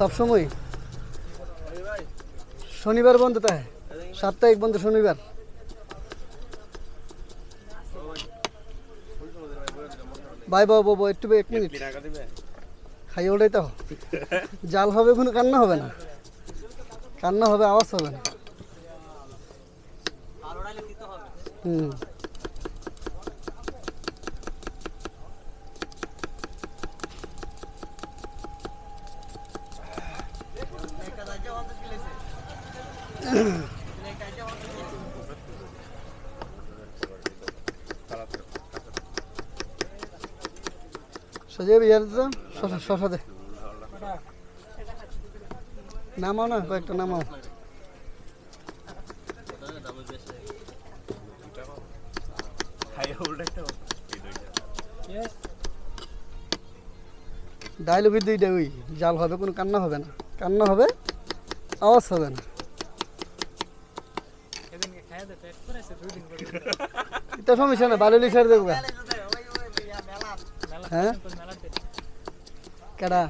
सब समय शनिवार बंद होता है, साप्ताहिक बंद शनिवार। भाई बाबू बाबू एक मिनट खाइए ওটাই তো জাল হবে, কোনো কান্না হবে না, কান্না হবে আওয়াজ হবে না। সজে বিয়ার তো শশা দে, নামাও না কয়েকটা নামাও। ডায়লগের দুইটা, ওই জাল হবে, কোনো কান্না হবে না, কান্না হবে আওয়াজ হবে না। এটা সমস্যা না, ভালো লিখার দেবো। হ্যাঁ কেডা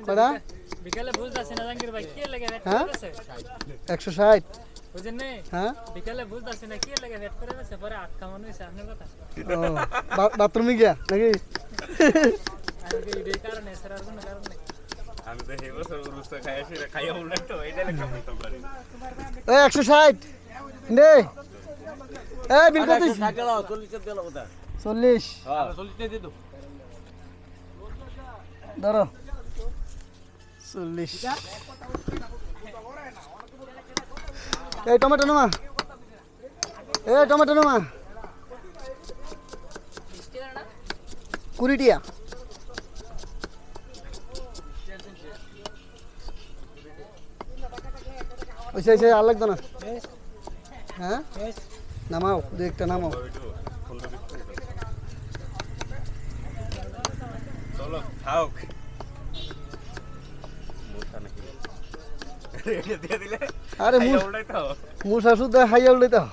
কয়টা? বিকালে বুঝতাছি না জাঙ্গির ভাই কি লাগে ভেট হ্যাঁ করে আছে 160 বুঝেন নি? হ্যাঁ বিকালে বুঝতাছি না কি লাগে ভেট করে আছে, পরে আটকা মনে হইছে আপনার কথা। ও বাথরুমে গিয়া নাকি? আমি কি এই কারণে স্যার আর কোনো কারণ নাই। আমি তো এই বছর রুস্তা খাইছি, খাইয়া উল্লেখ তো এইটা লেখা বলতে পারি। ওই 160 নে এই বিল কত? 60 গেল 40 গেল ওটা 40। হ্যাঁ 40 তে দিও ধরো 40। এই টমেটো নামা, এই টমেটো নামা 20 টিয়া। ওইসে ওইসে আর লাগতো না। হ্যাঁ নামাও, দু একটা নামাও। চলো খাও মোটা নাকি এটা দিয়ে দিলে আরে উল্টাই তো মুসা শুদ্ধ খাইয়া উঠলে তো।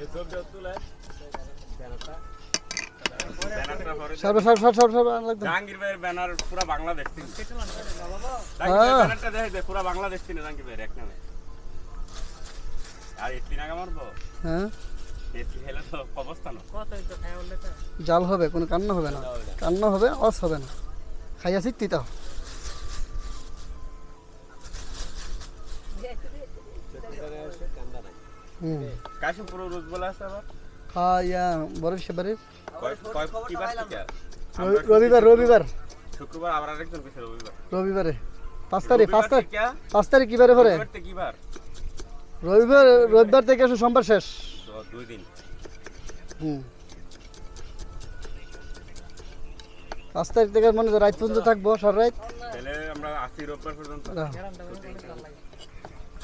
এই সব দিয়ে তুলে ব্যানারটা সব সব সব সব সব লাগতো। জাহাঙ্গীর ভাইয়ের ব্যানার পুরো বাংলাদেশ থেকে হ্যাঁ ব্যানারটা দেখে দে পুরো বাংলাদেশ থেকে জাহাঙ্গীর ভাইয়ের এক নামে। আর একটি নাগা মারবো, হ্যাঁ এটি হেলে তো অবস্থা না। কতই তো খায় বললে তো জাল হবে, কোনো কান্না হবে না, কান্না হবে আওয়াজ হবে না। খাইয়া শিখতি তো। কাশিমপুর রোজ বলা আছে আবার খাইয়া বড় সেবারে কি বার থেকে? রবিবার রবিবার শুক্রবার আবার আরেকজন পিছে রবিবার। রবিবারে 5 তারিখ 5 তারিখ কে? 5 তারিখ কিবারে পরে? রবিবার থেকে কি বার? রবিবার থেকে আসো সোমবার শেষ। তো 2 দিন। 5 তারিখ থেকে মনে হয় রাত পর্যন্ত থাকবো, সারা রাত। তাহলে আমরা আসি রোববার পর্যন্ত।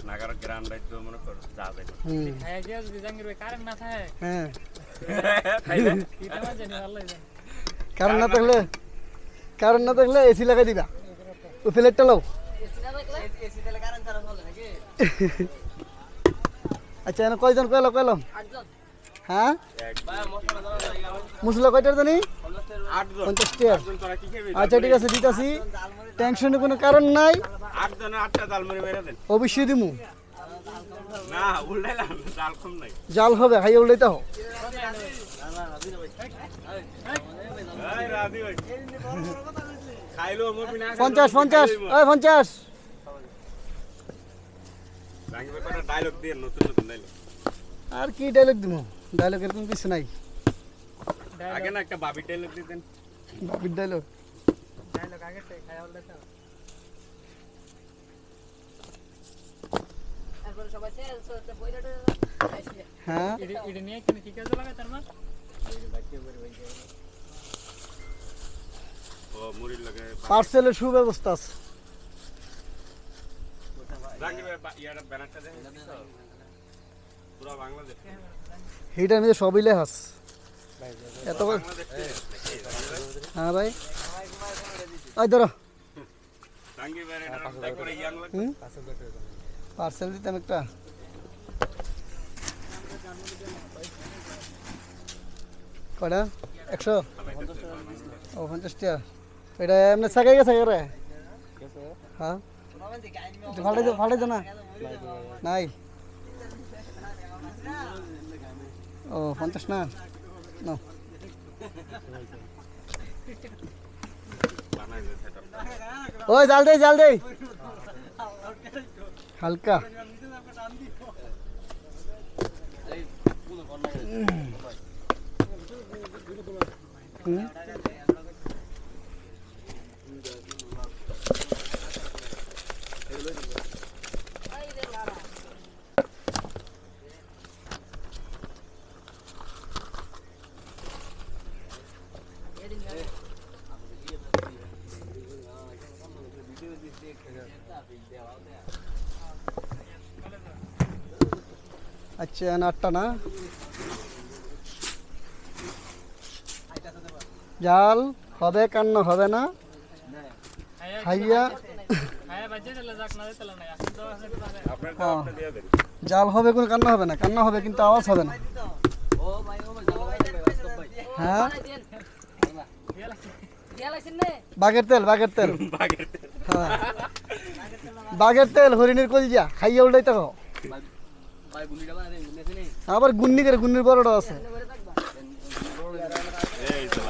নাগার গ্রান্ড রাইট তো মনে কর যা যাবে। খায় গিয়া যদি জাঙ্গির ভাই কারেন্ট না থাকে হ্যাঁ খাইলে কি তেমন জানি ভালো লাগে। কারণ না থাকলে এসি লাগাই দিবা, ও প্লেটটা লও। এসি দিলে কারেন্ট ছাড়া চলে নাকি? আচ্ছা এনে কয়জন কয়লো 8জন। হ্যাঁ মশলা কয়টার জানি? 8 জন 50 টাকা। 8 জন তোরা কি খাবি? আচ্ছা ঠিক আছে দিতাছি, টেনশনের কোনো কারণ নাই, 8 জনে 8টা জালমুড়ি মেরে দেন। অবশ্যই দিমু। না উল্টাইলাম, জাল কম নাই। জাল হবে, খাইয়া উল্টাইতে হোক। এই রাধি ভাই খাইলো মুভি না 50 50 ওই 50। জাহাঙ্গীর ভাই একটা ডায়লগ দিয়ে নতুন নতুন ডায়লগ। আর কি ডায়লগ দিমু? ডায়লগ এরকম কিছু নাই। আগে না একটা বাবি ডায়লগ দিতেন। বাবির ডায়লগ ডায়লগ আগে থেকে খায় বললে তো তারপরে সবাই সেলস বইরাটা আসলে হ্যাঁ এটা নিয়ে কেন কি কাজে লাগে তার মা? ও মুড়ির লাগে পার্সেলের সুব্যবস্থা আছে। জাহাঙ্গীর ভাই ইয়ার ব্যানারটা দেখেন তো পুরো বাংলাদেশ। এইটার মধ্যে সবই লেখাস এত। বাংলাদেশ হ্যাঁ ভাই ওই ধরো জাহাঙ্গীর ভাই এটা করে ইয়াং লাগে। পার্সেল দিতাম একটা। কয়টা 100 ও 50 টাকা এটা এমনি সাকাই গেছে রে হ্যাঁ একটু ফাটাই দে না নাই ও 50 না নাও ওই জাল দে হালকা আচ্ছা নাটটা না জাল হবে কান্না হবে না খাইয়া খায়া বাজে দিলে যাক না দিতে না এখন তো আছে পারে আপনার তো আপনি দিয়ে দেন জাল হবে কোনো কান্না হবে না কান্না হবে কিন্তু আওয়াজ হবে না হ্যাঁ বাঘের তেল বাগের হ্যাঁ বাঘের তেল হরিণের কলজা খাইয়া উল্টাই তো আবার গুন্নি করে গুন্নির বড়টা আছে এই তো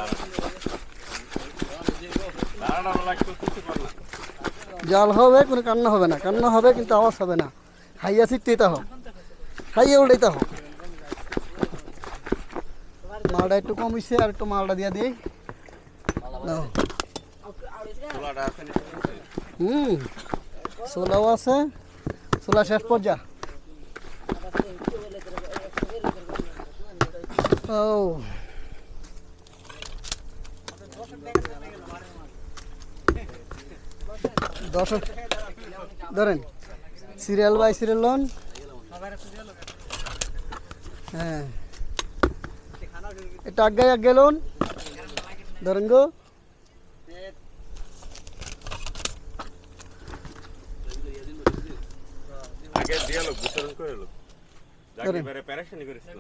লাড়া লাগতো কিছু করলা জাল হবে কোনো কান্না হবে না কান্না হবে কিন্তু আওয়াজ হবে না খাইয়া শিখতেই হোক খাইয়া উল্টাইতে হোক মালটা একটু কম হয়েছে আর একটু মালটা দিয়ে দিই নাও। ছোলাটা আছে না ছোলাও আছে ছোলা শেষ পর্যা ও দর্শক ধরেন সিরিয়াল বাই সিরিয়াল লন হ্যাঁ এটা আগে লোন ধরেন গো আগে দিয়ালো গুছরন করে লো জাঙ্গির বাইরে প্যারাশনি করেছিল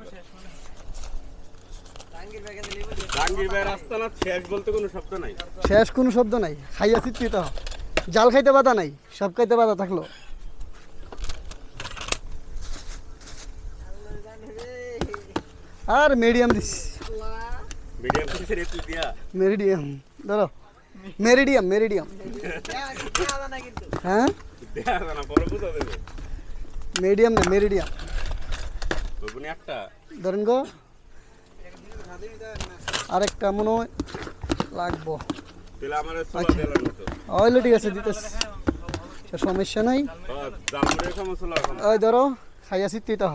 জাঙ্গির বাইরে রাস্তা না শেষ বলতে কোনো শব্দ নাই শেষ কোনো শব্দ নাই খাইয়া চিত্তি তো জাল খাইতে বাধা নাই সব খাইতে বাধা থাকলো আর মিডিয়াম দিস মিডিয়াম কিসের একটু দিয়া মেরিডিয়াম ধরো মেরিডিয়াম হ্যাঁ দেয়া না পরে বুঝা দেবে মিডিয়াম না মেরিডিয়াম বগুনি একটা ধরেন গো আরেকটা মনে হয় লাগবো তাহলে আমার ছোলা দিলাম না তো অয়েল ঠিক আছে দিতেছি সমস্যা নাই জামুরের সময় ছোলা এখন ওই ধরো খাইয়া চিত্তি তো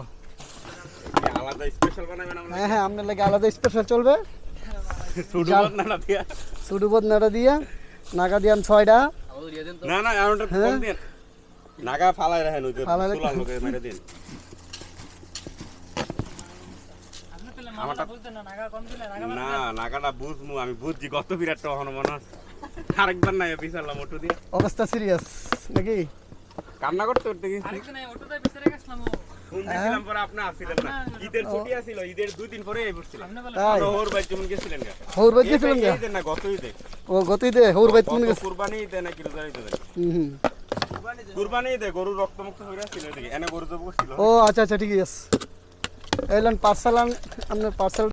আলাদা স্পেশাল বানাবেন আমরা হ্যাঁ আপনার লাগে আলাদা স্পেশাল চলবে শুধু না দিয়া সুডু বদনাটা দিয়া নাগা দিয়ান 6টা না না এমনটা কম দিন নাগা ফালাই রাখেন ওই যে ফালাই ছোলা লোকে মেরে দিন আপনি তাহলে মামলা বুঝতেন না নাগা কম দিলে নাগা না নাগাটা বুঝমু আমি বুঝছি কত বিরাট তখন মনে হয় আরেকবার নাই বিশাল্লা মোটু দিয়ে অবস্থা সিরিয়াস নাকি কান্না করতে করতে গেছি আরেকদিন ওটাতে পিছরে গেছিলাম ফোন দিছিলাম পরে আপনি আসছিলেন না ঈদের ছুটি আছিল ঈদের 2 দিন পরে এই বসছিলাম আপনি বলে তাই ওর ভাই কেমন গেছিলেন গা হৌর বাই গেছিলেন গা ঈদের না গত ঈদে ও গতই দে হৌর বাই তুমি গত গেছ কুরবানি ঈদে না কি রোজা ঈদে হুম কুরবানি ঈদে গরুর রক্ত মুক্ত হইরা ছিল এদিকে এনে গরু জব করছিল ও আচ্ছা আচ্ছা ঠিক আছে এলেন পার্সেল আপনার পার্সেল